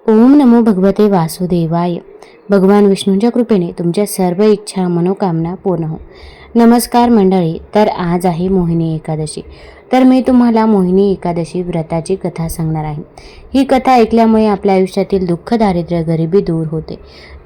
ओम नमो भगवते वासुदेवाय. भगवान विष्णूंच्या कृपेने तुमच्या सर्व इच्छा मनोकामना पूर्ण हो. नमस्कार मंडळी. तर आज आहे मोहिनी एकादशी. तर मी तुम्हाला मोहिनी एकादशी व्रताची कथा सांगणार आहे. ही कथा ऐकल्यामुळे आपल्या आयुष्यातील दुःख, दारिद्र्य, गरिबी दूर होते.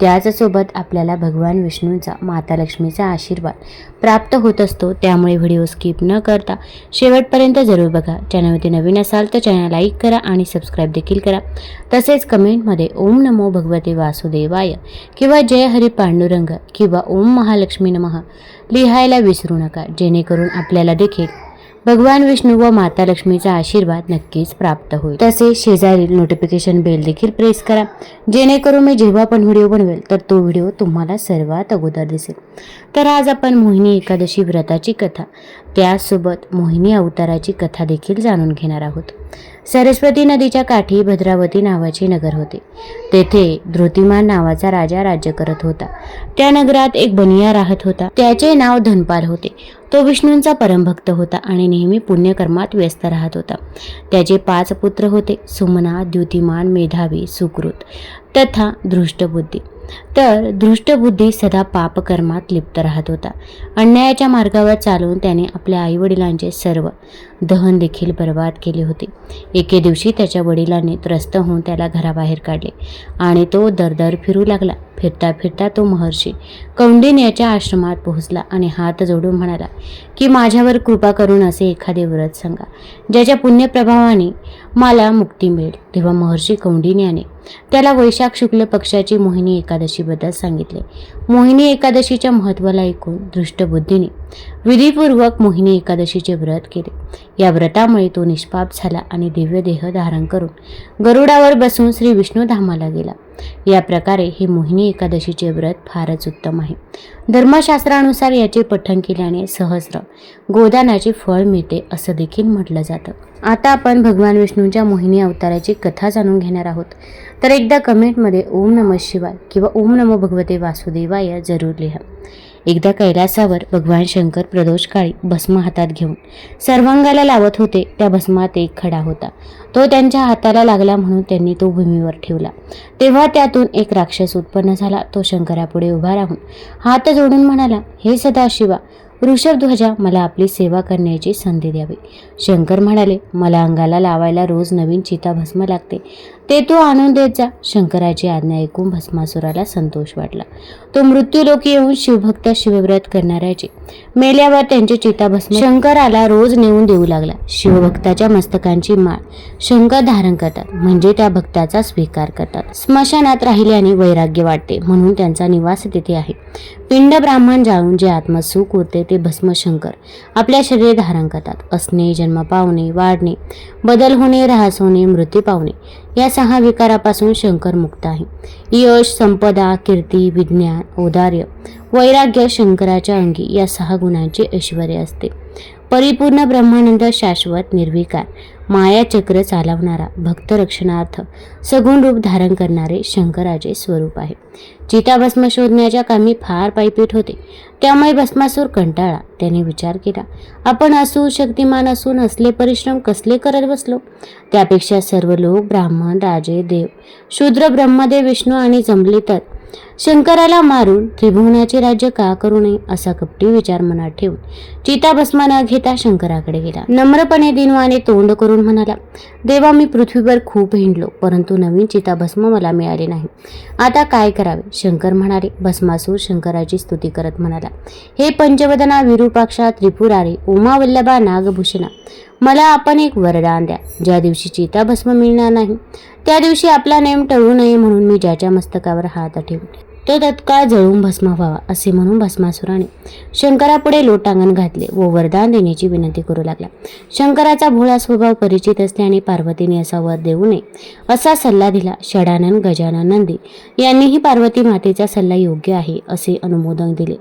त्याचसोबत आपल्याला भगवान विष्णूंचा, माता लक्ष्मीचा आशीर्वाद प्राप्त होत असतो. त्यामुळे व्हिडिओ स्किप न करता शेवटपर्यंत जरूर बघा. चॅनलवरती नवीन असाल तर चॅनल लाईक करा आणि सबस्क्राईब देखील करा. तसेच कमेंटमध्ये ओम नमो भगवते वासुदेवाय किंवा जय हरी पांडुरंग किंवा ओम महालक्ष्मी नमः लिहायला विसरू नका, जेणेकरून आपल्याला देखील भगवान विष्णू व माता लक्ष्मीचा आशीर्वाद नक्कीच प्राप्त होईल. तसेच शेजारील नोटिफिकेशन बेल देखील प्रेस करा, जेणेकरून मी जेव्हा पण व्हिडिओ बनवेल तर तो व्हिडिओ तुम्हाला सर्वात अगोदर दिसेल. तर आज आपण मोहिनी एकादशी व्रताची कथा, त्यासोबत मोहिनी अवताराची कथा देखील जाणून घेणार आहोत. सरस्वती नदीच्या काठी भद्रावती नावाचे नगर होते. तेथे धृतिमान नावाचा राजा राज्य करत होता. त्या नगरात एक बनिया राहत होता. त्याचे नाव धनपाल होते. तो विष्णूंचा परमभक्त होता आणि नेहमी पुण्यकर्मात व्यस्त राहत होता. त्याचे 5 पुत्र होते: सुमना, द्युतिमान, मेधावी, सुकृत तथा दृष्टबुद्धी. तर दृष्टबुद्धी सदा पापकर्मात लिप्त राहत होता. अन्यायाच्या मार्गावर चालून त्याने आपल्या आईवडिलांचे सर्व दहन देखील बर्बाद केले होते. एके दिवशी त्याच्या वडिलांनी त्रस्त होऊन त्याला घराबाहेर काढले आणि तो दरदर फिरू लागला. फिरता फिरता तो महर्षी कौंडिन्याच्या आश्रमात पोहोचला आणि हात जोडून म्हणाला की माझ्यावर कृपा करून असे एखादे व्रत सांगा, ज्याच्या पुण्यप्रभावाने मला मुक्ती मिळेल. तेव्हा महर्षी कौंडिन्याने त्याला वैशाख शुक्ल पक्षाची मोहिनी एकादशीबद्दल सांगितले. मोहिनी एकादशीच्या महत्त्वाला ऐकून दृष्टबुद्धीने विधीपूर्वक मोहिनी एकादशीचे व्रत केले. या व्रतामुळे तो निष्पाप झाला आणि दिव्य देह धारण करून गरुडावर बसून श्री विष्णू धामाला गेला. या प्रकारे हे मोहिनी एकादशीचे व्रत फारच उत्तम आहे. धर्मशास्त्रानुसार याचे पठण केल्याने सहस्र गोदानाचे फळ मिळते असं देखील म्हटलं जातं. आता आपण भगवान विष्णूंच्या मोहिनी अवताराची कथा जाणून घेणार आहोत. तर एकदा कमेंटमध्ये ओम नमः शिवाय किंवा ओम नमो भगवते वासुदेवाय जरूर लिहा. एकदा कैलासावर भगवान शंकर प्रदोषकाळी भस्म हातात घेऊन सर्वांगाला लावत होते. त्या भस्मात एक खडा होता. तो त्यांच्या हाताला लागला म्हणून त्यांनी तो भूमीवर ठेवला. तेव्हा त्यातून एक राक्षस उत्पन्न झाला. तो शंकरापुढे उभा राहून हात जोडून म्हणाला, हे सदाशिवा, वृषभध्वजा, मला आपली सेवा करण्याची संधी द्यावी. शंकर म्हणाले, मला अंगाला लावायला रोज नवीन चिताभस्म लागते, ते तू आणून देत जा. शंकराची आज्ञा ऐकून भस्मासुराला संतोष वाटला. तो मृत्यूलोकी येऊन शिवभक्त शिवव्रत करणाऱ्याचे मेल्यावर त्यांचे चिताभस्म शंकराला रोज नेऊन देऊ लागला. शिवभक्ताच्या मस्तकांची माळ शंकर धारण करतात, म्हणजे त्या भक्ताचा स्वीकार करतात. स्मशानात राहिल्याने वैराग्य वाटते, म्हणून त्यांचा निवास तिथे आहे. पिंड ब्राह्मण जाळून जे आत्मसुख उरते ते भस्म शंकर आपल्या शरीरे धारण करतात. असणे, जन्म पावणे, वाढणे, बदल होणे, ऱ्हास होणे, मृत्यू पावणे या 6 विकारापासून शंकर मुक्त आहे. यश, संपदा, कीर्ती, विज्ञान, औदार्य, वैराग्य शंकराच्या अंगी या 6 गुणांचे ऐश्वर्य असते. परिपूर्ण ब्रह्मानंद, शाश्वत, निर्विकार, माया चक्र चालवणारा, भक्त रक्षणार्थ सगुण रूप धारण करणारे शंकराचे स्वरूप आहे. चिताभस्म शोधण्याच्या कामी फार पायपीट होते. त्यामुळे भस्मासूर कंटाळा. त्याने विचार केला, आपण असू शक्तिमान असून असले परिश्रम कसले करत बसलो. त्यापेक्षा सर्व लोक, ब्राह्मण, राजे, देव, शूद्र, ब्रह्मदेव, विष्णू आणि जमले तर शंकराला मारून त्रिभुवनाचे राज्य का करू नये असा कपटी विचार मनात ठेवून चिताभस्म न घेता शंकराकडे गेला. नम्रपणे दिनवाने तोंड करून म्हणाला, देवा, मी पृथ्वीवर खूप हिंडलो, परंतु नवीन चिताभस्म मला मिळाले नाही. आता काय करावे. शंकर म्हणाले. भस्मासूर शंकराची स्तुती करत म्हणाला, हे पंचवदना, विरूपाक्षा, त्रिपुरारी, उमावल्लभा, नागभूषणा, मला आपण एक वरदान द्या. ज्या दिवशी चिताभस्म मिळणार नाही त्या दिवशी आपला नेम टळू नये म्हणून मी ज्याच्या मस्तकावर हात ठेवून तो तत्काळ जळून भस्म व्हावा, असे म्हणून भस्मासुराने शंकरापुढे लोटांगण घातले व वरदान देण्याची विनंती करू लागला. शंकराचा भोळा स्वभाव परिचित असल्याने पार्वतीने असा वर देऊ नये असा सल्ला दिला. षडानन, गजानन, नंदी यांनीही पार्वती मातेचा सल्ला योग्य आहे असे अनुमोदन दिले.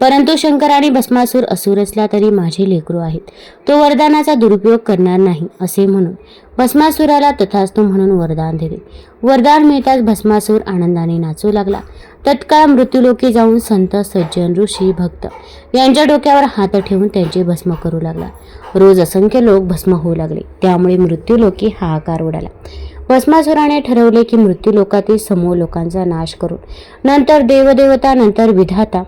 परंतु शंकराने भस्मासूर असुर असला तरी माझे लेकरू आहेत, तो वरदानाचा दुरुपयोग करणार नाही असे म्हणून भस्मासुराला तथास्तु म्हणून वरदान दिले. वरदान मिळताच भस्मासूर आनंदाने नाचू लागला. तत्काळ मृत्यूलोकी जाऊन संत, सज्जन, ऋषी, भक्त यांच्या डोक्यावर हात ठेवून त्यांचे भस्म करू लागला. रोज असंख्य लोक भस्म होऊ लागले. त्यामुळे मृत्यूलोकी हाहाकार उडाला. भस्मासुराने ठरवले की मृत्यू लोकातील समूह लोकांचा नाश करून नंतर देवदेवता, नंतर विधाता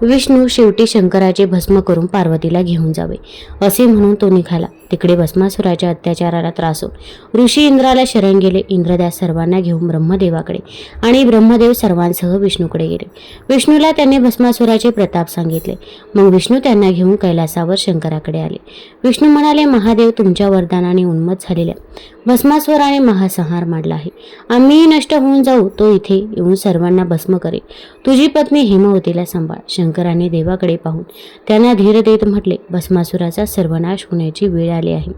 विष्णू, शेवटी शंकराचे भस्म करून पार्वतीला घेऊन जावे असे म्हणून तो निघाला. तिकडे भस्मासुराच्या अत्याचाराला त्रासून ऋषी इंद्राला शरण गेले. इंद्रदास सर्वांना घेऊन ब्रह्मदेवाकडे आणि ब्रह्मदेव सर्वांसह विष्णूकडे गेले. विष्णूला त्यांनी भस्मासुराचे प्रताप सांगितले. मग विष्णू त्यांना घेऊन कैलासावर शंकराकडे आले. विष्णू म्हणाले, महादेव, तुमच्या वरदानाने उन्मत्त झालेल्या भस्मासुराने महासंहार मांडला आहे. आम्हीही नष्ट होऊन जाऊ. तो इथे येऊन सर्वांना भस्म करेल. तुझी पत्नी हेमवतीला सांभाळ. शंकराने देवाकडे पाहून त्यांना धीर देत म्हटले, भस्मासुराचा सर्वनाश होण्याची वेळ आली आहे.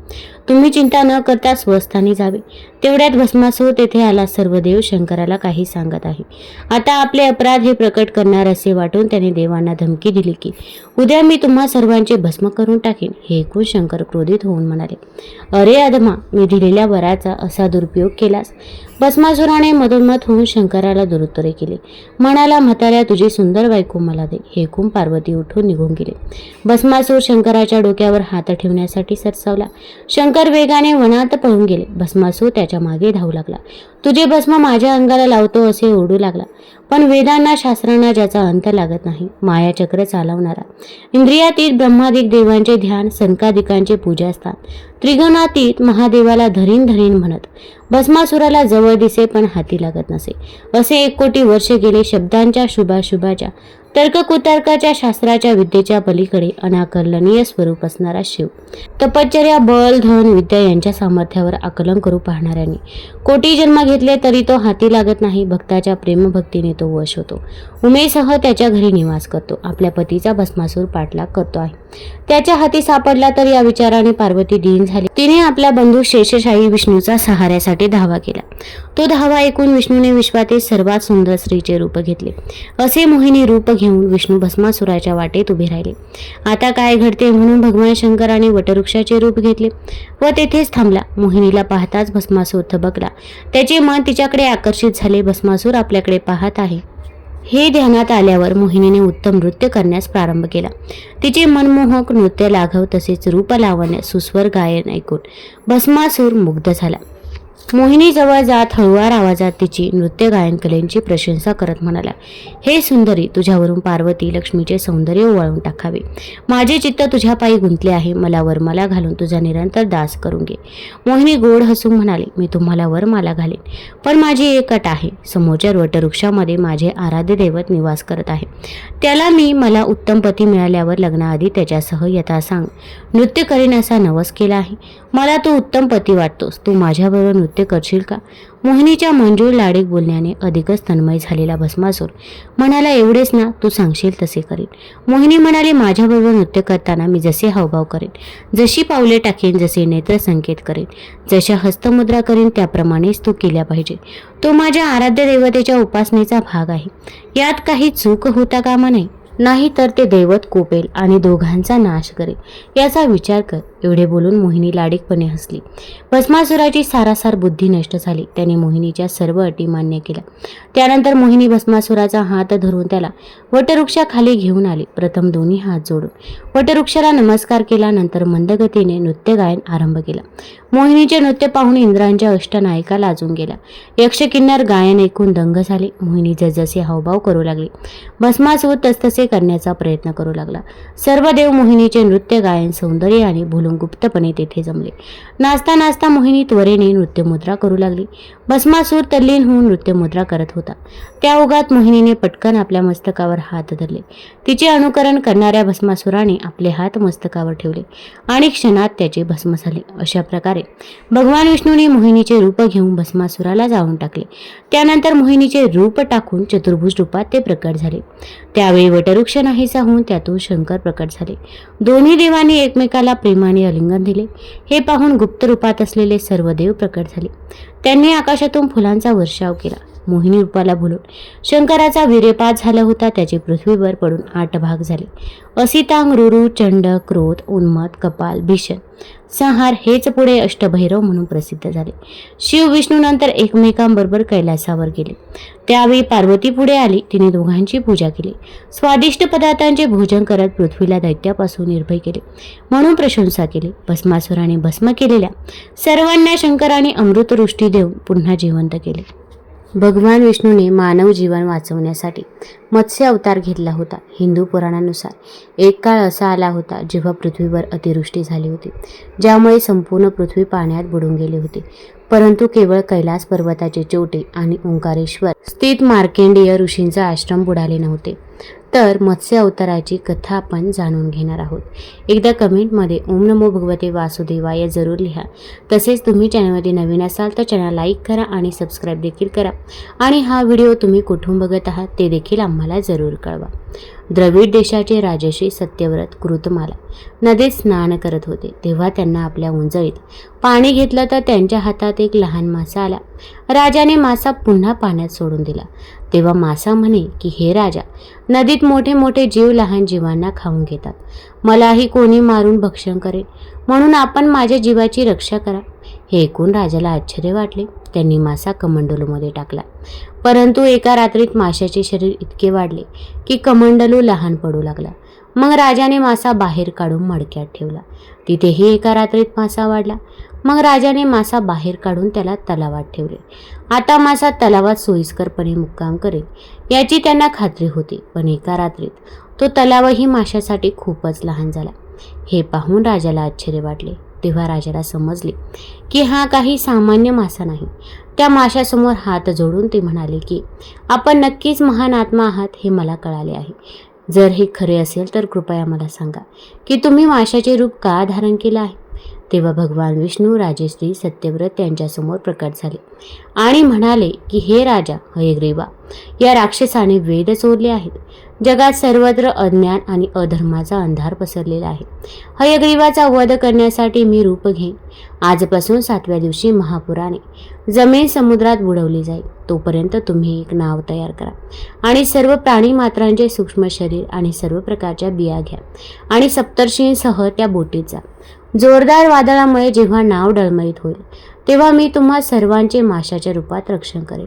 तुम्ही चिंता न करता स्वस्थानी जावे. तेवढ्यात भस्मासूर तेथे आला. सर्व देव शंकराला काही सांगत आहे. आता आपले अपराध हे प्रकट करणार असे वाटून त्याने देवांना धमकी दिली की उद्या मी तुम्हा सर्वांचे भस्म करून टाकेन. हे ऐकून शंकर क्रोधित होऊन म्हणाले, अरे अधमा, मी दिलेल्या वराचा असा दुरुपयोग केलास. भस्मासुराने मधोमध होऊन शंकराला दुरुत्तरे केली. म्हणाला, म्हाताऱ्या, तुझी सुंदर बायको मला दे. हे ऐकून पार्वती उठून निघून गेले. भस्मासूर शंकराच्या डोक्यावर हात ठेवण्यासाठी सरसावला. शंकर वेगाने वनात पळून गेले. भस्मासूर त्याच्या मागे धावू लागला. तुझे भस्म माझ्या अंगाला लावतो असे ओरडू लागला. पण वेदांना, शास्त्रांना ज्याचा अंत लागत नाही, मायाचक्र चालवणारा, इंद्रियातीत ब्रह्मादिक देवांचे ध्यान, संकादिकांचे पूजास्थान, त्रिगुणातीत महादेवाला धरीन धरीन म्हणत भस्मासुराला जवळ दिसे पण हाती लागत नसे. असे 1 कोटी वर्ष गेले. शब्दांच्या, शुभाशुभाच्या, तर्ककुतर्काच्या, शास्त्राच्या विद्येच्या पलीकडे अनाकलनीय स्वरूप असणारा शिव, तपश्चर्या, बल, धन, विद्या यांच्या सामर्थ्यावर आकलन करू पाहणाऱ्यांनी कोटी जन्म घेतले तरी तो हाती लागत नाही. भक्ताच्या प्रेमभक्तीने तो वश होतो. उमेसह त्याच्या घरी निवास करतो. आपल्या पतीचा भस्मासूर पाठलाग करतो आहे. त्याच्या हाती सापडला तर या विचाराने पार्वती दीन झाली. तिने आपला बंधू शेषशाही विष्णूचा सहाऱ्यासाठी धावा केला. तो धावा ऐकून विष्णूने विश्वातील सर्वात सुंदर स्त्रीचे रूप घेतले. असे मोहिनी रूप घेऊन विष्णू भस्मासुराच्या वाटेत उभे राहिले. आता काय घडते म्हणून भगवान शंकराने वटवृक्षाचे रूप घेतले व तेथेच थांबला. मोहिनीला पाहताच भस्मासूर थबकला. त्याचे मन तिच्याकडे आकर्षित झाले. भस्मासूर आपल्याकडे पाहत आहे हे ध्यानात आल्यावर मोहिनीने उत्तम नृत्य करण्यास प्रारंभ केला. तिचे मनमोहक नृत्य, लाघव तसेच रूप लावण्य, सुस्वर गायन ऐकून भस्मासूर मुग्ध झाला. मोहिनी जवळ जात हळुवार आवाजात तिची नृत्य गायन कलेची प्रशंसा करत म्हणाला, हे सुंदरी, तुझ्यावरून पार्वती लक्ष्मीचे सौंदर्य ओवाळून टाकावे. माझे चित्त तुझ्या पायी गुंतले आहे. मला वरमाला घालून तुझा निरंतर दास करून घे. मोहिनी गोड हसून म्हणाली, मी तुम्हाला वरमाला घालेन, पण माझी एक अट आहे. समोरच्या वटवृक्षामध्ये माझे आराध्य दैवत निवास करत आहे. त्याला मी मला उत्तम पती मिळाल्यावर लग्नाआधी त्याच्यासह यथासांग नृत्य करीन असा नवस केला आहे. मला तू उत्तम पती वाटतोस. तू माझ्याबरोबर नृत्य करशील का? मोहिनीच्या मंजूळ लाडीक बोलण्याने अधिकच तन्मय झालेला भस्मासूर म्हणाला, एवढेच ना, तू सांगशील तसे करीन. मोहिनी म्हणाली, माझ्याबरोबर नृत्य करताना मी जसे हावभाव करेन, जशी पावले टाकेन, जसे नेत्र संकेत करेन, जशा हस्तमुद्रा करीन त्याप्रमाणेच तू केल्या पाहिजे. तो माझ्या आराध्य देवतेच्या उपासनेचा भाग आहे. यात काही चूक होता कामा नये. नाही तर ते दैवत कोपेल आणि दोघांचा नाश करेल. याचा विचार कर. एवढे बोलून मोहिनी लाडीकपणे हसली. भस्मासुराची सारासार बुद्धी नष्ट झाली. त्याने मोहिनीच्या सर्व अटी मान्य केल्या. त्यानंतर मोहिनी भस्मासुराचा हात धरून त्याला वटवृक्षाखाली घेऊन आली. प्रथम दोन्ही हात जोडून वटवृक्षाला नमस्कार केला. नंतर मंदगतीने नृत्य गायन आरंभ केला. मोहिनीचे नृत्य पाहून इंद्रांच्या अष्टनायिका लाजून गेला. यक्ष किन्नर गायन ऐकून दंग झाले. मोहिनी जसजसे हावभाव करू लागली, भस्मासूर तसतसे करण्याचा प्रयत्न करू लागला. सर्व देव मोहिनीचे नृत्य गायन सौंदर्य आणि भुलून गुप्तपणे तेथे जमले. नाचता नाचता मोहिनी त्वरेने नृत्यमुद्रा करू लागली. भस्मासूर तल्लीन होऊन नृत्यमुद्रा करत होता. त्या ओघात मोहिनीने पटकन आपल्या मस्तकावर हात धरले. तिचे अनुकरण करणाऱ्या भस्मासुराने आपले हात मस्तकावर ठेवले आणि क्षणात त्याचे भस्म झाले. अशा प्रकारे भगवान विष्णूने मोहिनीचे रूप घेऊन भस्मासुराला जाळून टाकले. त्यानंतर मोहिनीचे रूप टाकून चतुर्भुज रूपात ते प्रकट झाले. त्यावेळी वटवृक्ष नाहीसा होऊन त्यातून शंकर प्रकट झाले. दोन्ही देवांनी एकमेकाला प्रेमाने आलिंगन दिले. हे पाहून गुप्त रूपात असलेले सर्व देव प्रकट झाले. त्यांनी आकाशातून फुलांचा वर्षाव केला. मोहिनी रूपाला भुलून शंकराचा वीर्यपात झाला होता. त्याचे पृथ्वीवर पडून 8 भाग झाले. असितांग, रुरु, चंड, क्रोध, उन्मत्त, कपाल, भीषण, संहार हेच पुढे अष्टभैरव म्हणून प्रसिद्ध झाले. शिव विष्णूनंतर एकमेकांबरोबर कैलासावर गेले. त्यावेळी पार्वती पुढे आली. तिने दोघांची पूजा केली. स्वादिष्ट पदार्थांचे भोजन करत पृथ्वीला दैत्यापासून निर्भय केले म्हणून प्रशंसा केली. भस्मासुराने भस्म केलेल्या सर्वांना शंकराने अमृतवृष्टी देऊन पुन्हा जिवंत केले. भगवान विष्णूने मानव जीवन वाचवण्यासाठी मत्स्य अवतार घेतला होता. हिंदू पुराणानुसार एक काळ असा आला होता जेव्हा पृथ्वीवर अतिवृष्टी झाली होती, ज्यामुळे संपूर्ण पृथ्वी पाण्यात बुडून गेली होती. परंतु केवळ कैलास पर्वताचे चोटे आणि ओंकारेश्वर स्थित मार्केंडेय ऋषींचा आश्रम बुडाले नव्हते. तर मत्स्य अवताराची कथा आपण जाणून घेणार आहोत. एकदा कमेंटमध्ये ओम नमो भगवते वासुदेवाय जरूर लिहा. तसेच तुम्ही चॅनलमध्ये नवीन असाल तर चॅनल लाईक करा आणि सबस्क्राईब देखील करा. आणि हा व्हिडिओ तुम्ही कुठून बघत आहात ते देखील आम्हाला जरूर कळवा. द्रविड देशाचे राजर्षी सत्यव्रत कृतमाला नदीत स्नान करत होते. तेव्हा त्यांना आपल्या उंजळीत पाणी घेतलं तर त्यांच्या हातात एक लहान मासा आला. राजाने मासा पुन्हा पाण्यात सोडून दिला. तेव्हा मासा म्हणे की हे राजा, नदीत मोठे मोठे जीव लहान जीवांना खाऊन घेतात. मलाही कोणी मारून भक्षण करेल, म्हणून आपण माझ्या जीवाची रक्षा करा. हे ऐकून राजाला आश्चर्य वाटले. त्यांनी मासा कमंडलूमध्ये टाकला. परंतु एका रात्रीत माशाचे शरीर इतके वाढले की कमंडलू लहान पडू लागला. मग राजाने मासा बाहेर काढून मडक्यात ठेवला. तिथेही एका रात्रीत मासा वाढला. मग राजाने मासा बाहेर काढून त्याला तलावात ठेवले. आता मासा तलावात सोयीस्करपणे मुक्काम करेल याची त्यांना खात्री होती. पण एका रात्रीत तो तलावही माशासाठी खूपच लहान झाला. हे पाहून राजाला आश्चर्य वाटले. तेव्हा राजाला समजले की हा काही सामान्य मासा नाही. त्या माशासमोर हात जोडून ते म्हणाले की आपण नक्कीच महान आत्मा आहात, हे मला कळाले आहे. जर हे खरे असेल तर कृपया मला सांगा की तुम्ही माशाचे रूप का धारण केले आहे. तेव्हा भगवान विष्णू राजश्री सत्यव्रत यांच्यासमोर प्रकट झाले आणि म्हणाले की हे राजा हयग्रीवा, या राक्षसाने वेद चोरले आहेत. जगात सर्वत्र अज्ञान आणि अधर्माचा अंधार पसरलेला आहे. हयग्रीवाचा वध करण्यासाठी मी रूप घेईन. आजपासून 7व्या दिवशी महापुराने जमीन समुद्रात बुडवली जाईल. तोपर्यंत तुम्ही एक नाव तयार करा आणि सर्व प्राणी मात्रांचे सूक्ष्म शरीर आणि सर्व प्रकारच्या बिया घ्या आणि सप्तर्षींसह त्या बोटीत जा. जोरदार वादळामुळे जेव्हा नाव डळमळीत होईल तेव्हा मी तुम्हा सर्वांचे माशाच्या रूपात रक्षण करेन.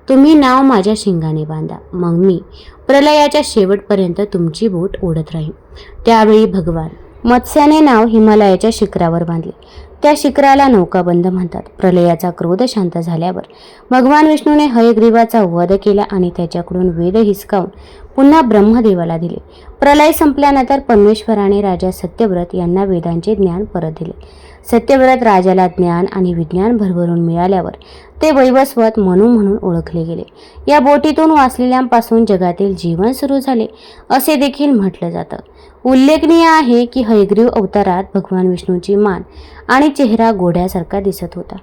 तुम्ही नाव माझ्या शिंगाने बांधा. मग मी प्रलयाच्या शेवटपर्यंत तुमची बोट ओढत राहीन. त्यावेळी भगवान मत्स्याने नाव हिमालयाच्या शिखरावर बांधले. त्या शिखराला नौकाबंद म्हणतात. प्रलयाचा क्रोध शांत झाल्यावर भगवान विष्णूने हयग्रीवाचा वध केला आणि त्याच्याकडून वेद हिसकावून पुन्हा ब्रह्मदेवाला दिले. प्रलय संपल्यानंतर परमेश्वराने राजा सत्यव्रत यांना वेदांचे ज्ञान परत दिले. सत्यव्रत राजाला ज्ञान आणि विज्ञान भरभरून मिळाल्यावर ते वैवस्वत मनू म्हणून ओळखले गेले. या बोटीतून वाचलेल्यांपासून जगातील जीवन सुरू झाले असे देखील म्हटलं जातं. उल्लेखनीय आहे की हयग्रीव अवतारात भगवान विष्णूची मान आणि चेहरा घोड्यासारखा दिसत होता.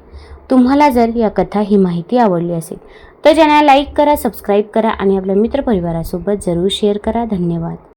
तुम्हाला जर या कथा ही माहिती आवडली असेल तर चॅनल लाईक करा, सबस्क्राईब करा आणि आपल्या मित्रपरिवारासोबत जरूर शेअर करा. धन्यवाद.